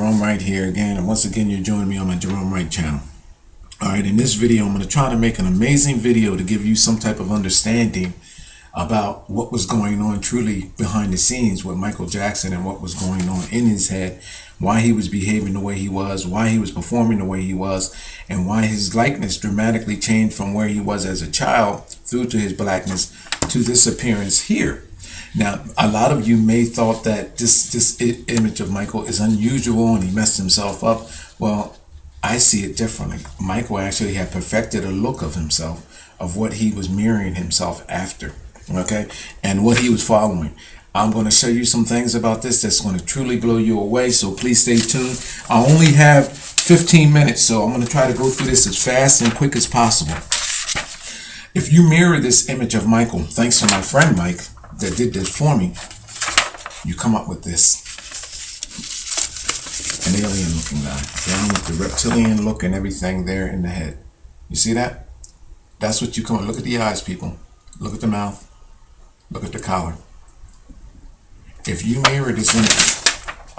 Jerome Wright here again, and once again you're joining me on my Jerome Wright channel. Alright, in this video I'm going to try to make an amazing video to give you some type of understanding about what was going on truly behind the scenes with Michael Jackson and what was going on in his head, why he was behaving the way he was, why he was performing the way he was, and why his likeness dramatically changed from where he was as a child through to his blackness to this appearance here. Now, a lot of you may thought that this image of Michael is unusual and he messed himself up. Well, I see it differently. Michael actually had perfected a look of himself, of what he was mirroring himself after, okay, and what he was following. I'm going to show you some things about this that's going to truly blow you away, so please stay tuned. I only have 15 minutes, so I'm going to try to go through this as fast and quick as possible. If you mirror this image of Michael, thanks to my friend Mike that did this for me, you come up with this. An alien looking guy, down with the reptilian look and everything there in the head. You see that? That's what you come up. Look at the eyes, people. Look at the mouth. Look at the collar. If you mirror this image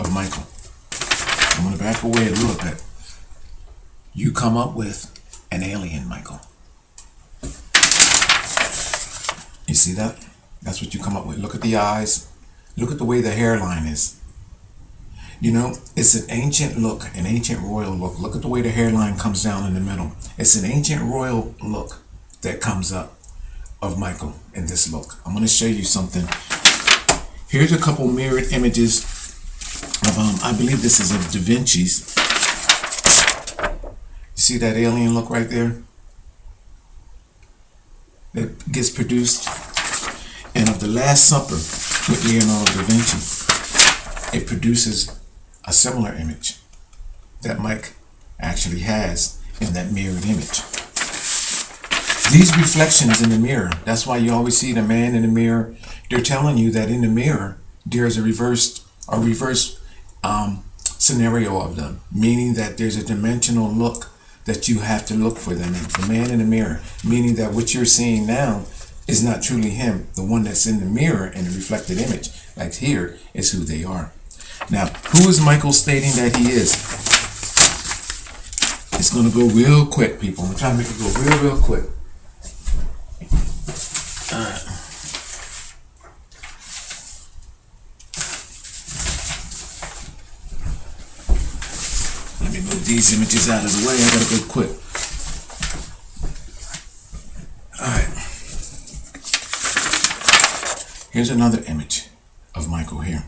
of Michael, I'm going to back away a little bit. You come up with an alien Michael. You see that? That's what you come up with. Look at the eyes. Look at the way the hairline is. You know, it's an ancient look, an ancient royal look. Look at the way the hairline comes down in the middle. It's an ancient royal look that comes up of Michael in this look. I'm going to show you something. Here's a couple mirrored images of, I believe this is of Vinci's. You see that alien look right there? That gets produced. And of the Last Supper with Leonardo da Vinci, it produces a similar image that Mike actually has in that mirrored image. These reflections in the mirror, that's why you always see the man in the mirror. They're telling you that in the mirror, there's a reverse scenario of them, meaning that there's a dimensional look that you have to look for them in. The man in the mirror, meaning that what you're seeing now is not truly him. The one that's in the mirror in the reflected image, like here, is who they are. Now, who is Michael stating that he is? It's going to go real quick, people. I'm trying to make it go real quick. All right. Let me move these images out of the way. I got to go quick. All right. Here's another image of Michael here.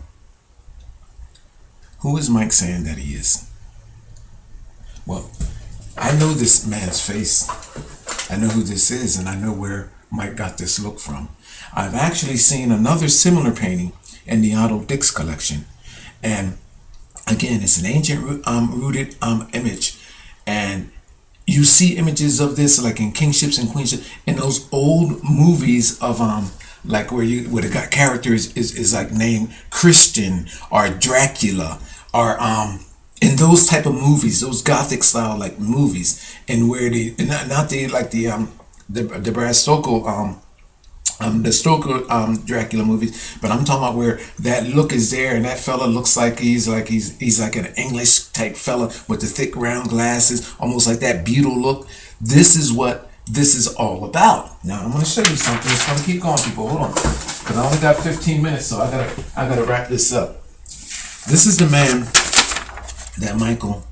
Who is Mike saying that he is? Well, I know this man's face. I know who this is, and I know where Mike got this look from. I've actually seen another similar painting in the Otto Dix collection. And again, it's an ancient rooted image. And you see images of this like in kingships and queenships, in those old movies of like where the character is like named Christian or Dracula, or in those type of movies, those Gothic style like movies, and where the Bram Stoker Dracula movies, but I'm talking about where that look is there, and that fella looks like he's like an English type fella with the thick round glasses, almost like that Beatle look. This is what this is all about. Now I'm going to show you something. It's going to keep going, people. Hold on, because I only got 15 minutes, so I gotta wrap this up. This is the man that Michael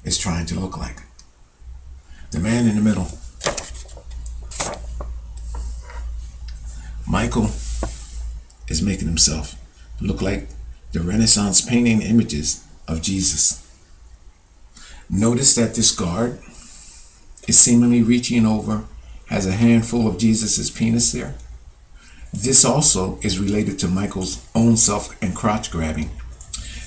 is trying to look like. The man in the middle. Michael is making himself look like the Renaissance painting images of Jesus. Notice that this guard is seemingly reaching over, has a handful of Jesus's penis there. This also is related to Michael's own self and crotch grabbing.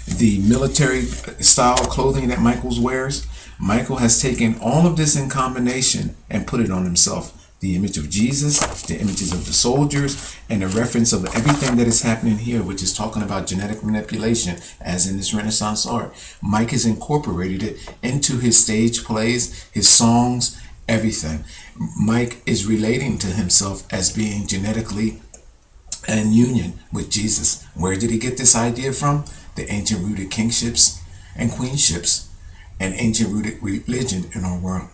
The military style clothing that Michael wears, Michael has taken all of this in combination and put it on himself. The image of Jesus, the images of the soldiers, and the reference of everything that is happening here, which is talking about genetic manipulation, as in this Renaissance art. Mike has incorporated it into his stage plays, his songs, everything. Mike is relating to himself as being genetically in union with Jesus. Where did he get this idea from? The ancient rooted kingships, and queenships and ancient rooted religion in our world.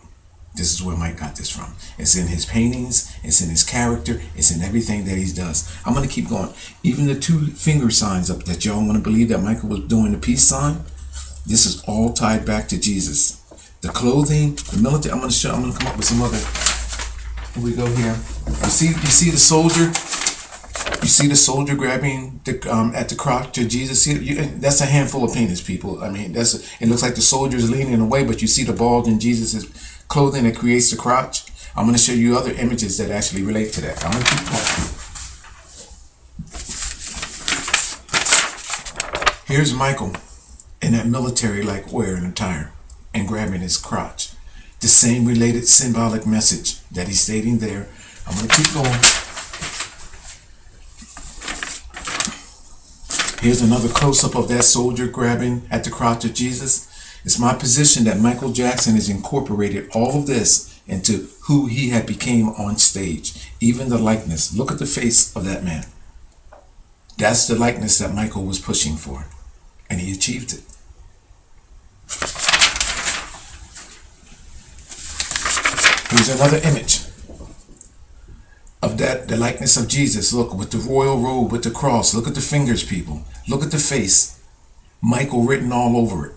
This is where Mike got this from. It's in his paintings, it's in his character, it's in everything that he does. I'm going to keep going. Even the 2 finger signs up that y'all want to believe that Michael was doing the peace sign, this is all tied back to Jesus. The clothing, the military. I'm going to come up with some other. Here we go here. You see the soldier? You see the soldier grabbing at the crotch of Jesus? That's a handful of paintings, people. I mean, it looks like the soldier's leaning away, but you see the bulge in Jesus' clothing that creates the crotch. I'm going to show you other images that actually relate to that. I'm going to keep talking. Here's Michael in that military-like wear and attire and grabbing his crotch. The same related symbolic message that he's stating there. I'm going to keep going. Here's another close-up of that soldier grabbing at the crotch of Jesus. It's my position that Michael Jackson has incorporated all of this into who he had became on stage. Even the likeness. Look at the face of that man. That's the likeness that Michael was pushing for. And he achieved it. Here's another image of the likeness of Jesus. Look, with the royal robe, with the cross. Look at the fingers, people. Look at the face. Michael written all over it.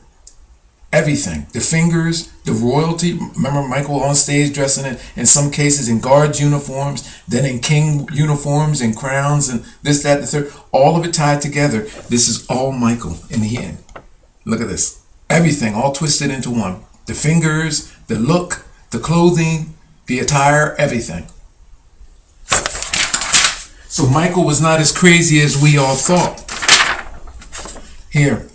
Everything. The fingers, the royalty. Remember Michael on stage dressing in some cases in guards uniforms, then in king uniforms and crowns and this, that, the third. All of it tied together. This is all Michael in the end. Look at this. Everything all twisted into one. The fingers, the look, the clothing, the attire, everything. So Michael was not as crazy as we all thought. Here,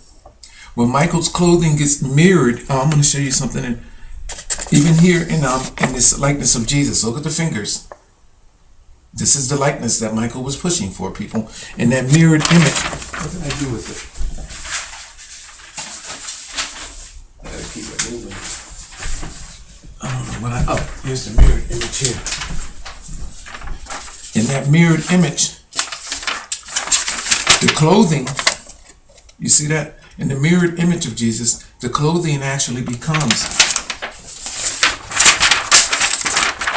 when Michael's clothing gets mirrored, I'm going to show you something. Even here in this likeness of Jesus, look at the fingers. This is the likeness that Michael was pushing for, people. In that mirrored image. What did I do with it? I gotta keep it moving. I don't know what oh, here's the mirrored image here. In that mirrored image, the clothing, you see that? In the mirrored image of Jesus, the clothing actually becomes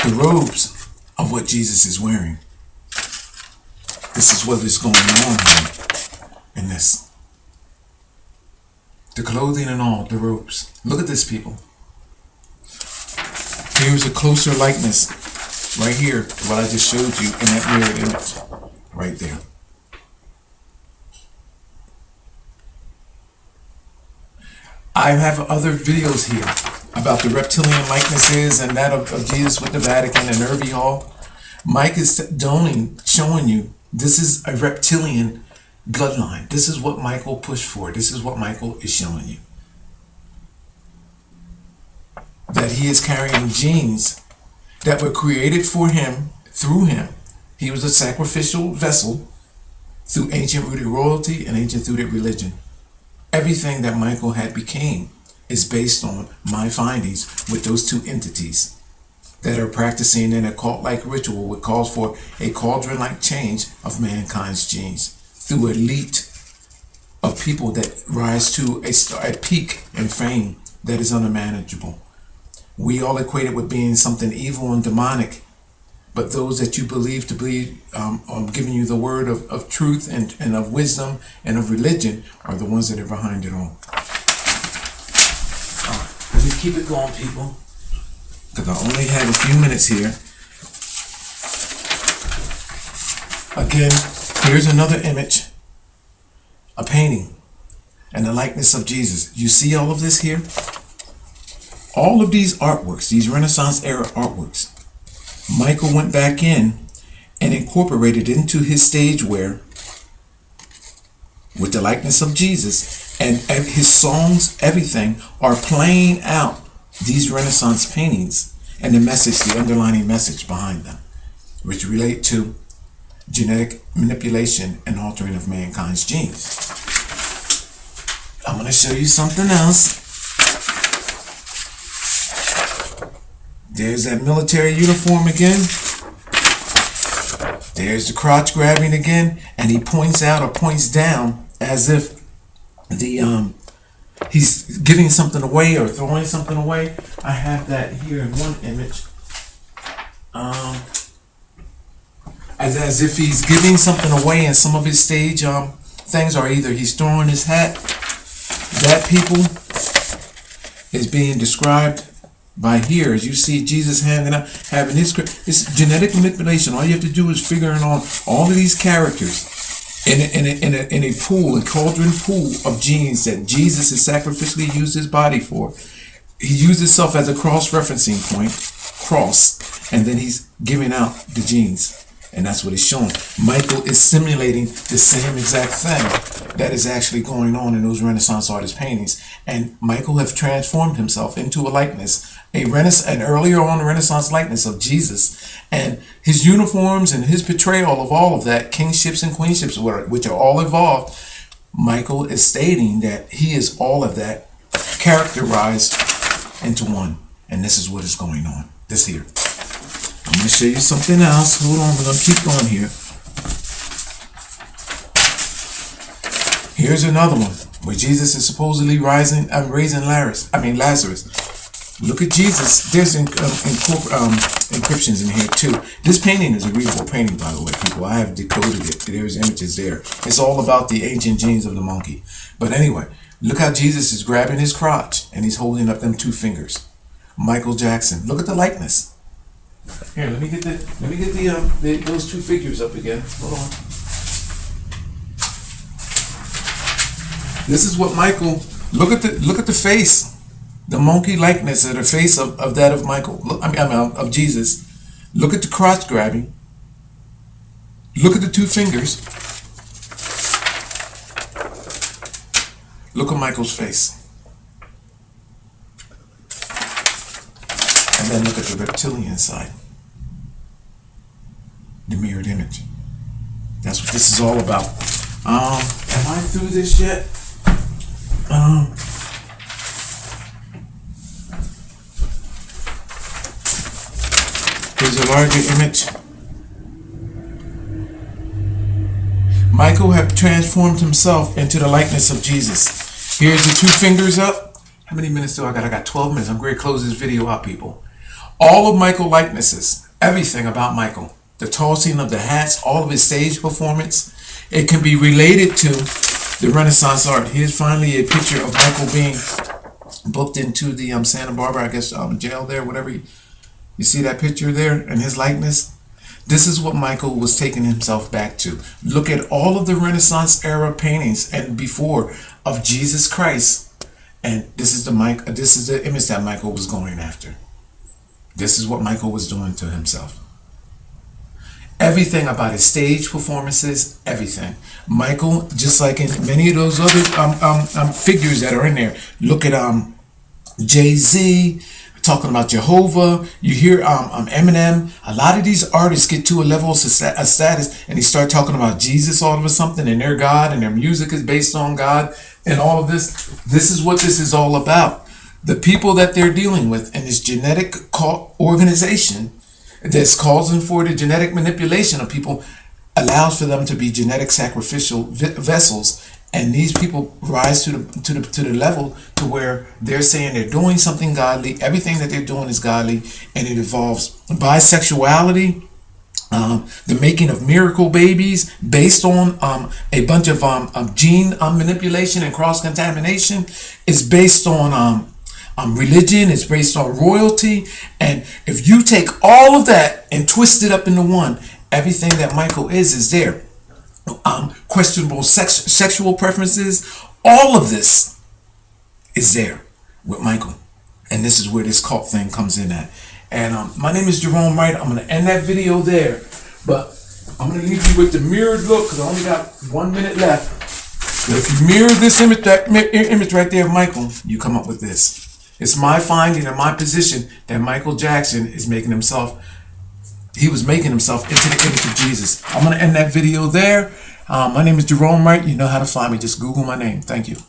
the robes of what Jesus is wearing. This is what is going on here in this. The clothing and all, the robes. Look at this, people. Here's a closer likeness right here, what I just showed you in that mirrored image. Right there. I have other videos here about the reptilian likenesses and that of Jesus with the Vatican and Nervi Hall. Mike is showing you this is a reptilian bloodline. This is what Michael pushed for. This is what Michael is showing you. That he is carrying genes that were created for him, through him. He was a sacrificial vessel through ancient rooted royalty and ancient rooted religion. Everything that Michael had became is based on my findings with those two entities that are practicing an occult-like ritual which calls for a cauldron-like change of mankind's genes through an elite of people that rise to a peak in fame that is unmanageable. We all equate it with being something evil and demonic, but those that you believe to be giving you the word of truth and of wisdom and of religion are the ones that are behind it all. All right, let me keep it going, people, because I only have a few minutes here. Again, here's another image, a painting, and the likeness of Jesus. You see all of this here? All of these artworks, these Renaissance era artworks, Michael went back in and incorporated into his stage wear with the likeness of Jesus, and his songs, everything, are playing out these Renaissance paintings and the message, the underlying message behind them, which relate to genetic manipulation and altering of mankind's genes. I'm going to show you something else. There's that military uniform again. There's the crotch grabbing again, and he points out or points down as if the he's giving something away or throwing something away. I have that here in one image. As if he's giving something away, and some of his stage things are either he's throwing his hat. That, people, is being described by here. As you see Jesus handing out, having his, it's genetic manipulation. All you have to do is figuring on all of these characters in a pool, a cauldron pool of genes that Jesus has sacrificially used his body for. He used himself as a cross-referencing point, and then he's giving out the genes. And that's what he's showing. Micheal is simulating the same exact thing that is actually going on in those Renaissance artist paintings. And Micheal have transformed himself into a likeness, an earlier on Renaissance likeness of Jesus. And his uniforms and his portrayal of all of that, kingships and queenships, which are all involved, Micheal is stating that he is all of that characterized into one. And this is what is going on. This here. I'm going to show you something else. Hold on, we're going to keep going here. Here's another one where Jesus is supposedly raising Lazarus. Look at Jesus. There's inscriptions in here too. This painting is a readable painting, by the way, people. I have decoded it. There's images there. It's all about the ancient genes of the monkey. But anyway, look how Jesus is grabbing his crotch and he's holding up them two fingers. Michael Jackson. Look at the likeness. Here, let me get those two figures up again. Hold on. This is what Micheal. Look at the face, the monkey likeness of the face of that of Micheal. Look, of Jesus. Look at the crotch grabbing. Look at the two fingers. Look at Michael's face. And then look at the reptilian side. The mirrored image. That's what this is all about. Am I through this yet? Here's a larger image. Micheal had transformed himself into the likeness of Jesus. Here's the two fingers up. How many minutes do I got? I got 12 minutes. I'm going to close this video out, people. All of Micheal likenesses, everything about Micheal, the tossing of the hats, all of his stage performance, it can be related to the Renaissance art. Here's finally a picture of Micheal being booked into the Santa Barbara, I guess, jail there, whatever. You see that picture there and his likeness? This is what Micheal was taking himself back to. Look at all of the Renaissance era paintings and before of Jesus Christ. And this is the image that Micheal was going after. This is what Micheal was doing to himself. Everything about his stage performances, everything. Micheal, just like in many of those other figures that are in there. Look at Jay-Z talking about Jehovah. You hear Eminem. A lot of these artists get to a level of status and they start talking about Jesus all of a sudden and their God, and their music is based on God and all of this. This is what this is all about. The people that they're dealing with in this genetic organization that's causing for the genetic manipulation of people allows for them to be genetic sacrificial vessels, and these people rise to the level to where they're saying they're doing something godly. Everything that they're doing is godly, and it involves bisexuality, the making of miracle babies based on a bunch of gene manipulation and cross-contamination. It's based on religion. It's based on royalty. And if you take all of that and twist it up into one, everything that Micheal is there. Questionable sexual preferences, all of this is there with Micheal. And this is where this cult thing comes in at. And my name is Jerome Wright. I'm going to end that video there, but I'm going to leave you with the mirrored look because I only got 1 minute left. But if you mirror this image, that image right there of Micheal, you come up with this. It's my finding and my position that Michael Jackson is making himself, he was making himself into the image of Jesus. I'm going to end that video there. My name is Jerome Wright. You know how to find me. Just Google my name. Thank you.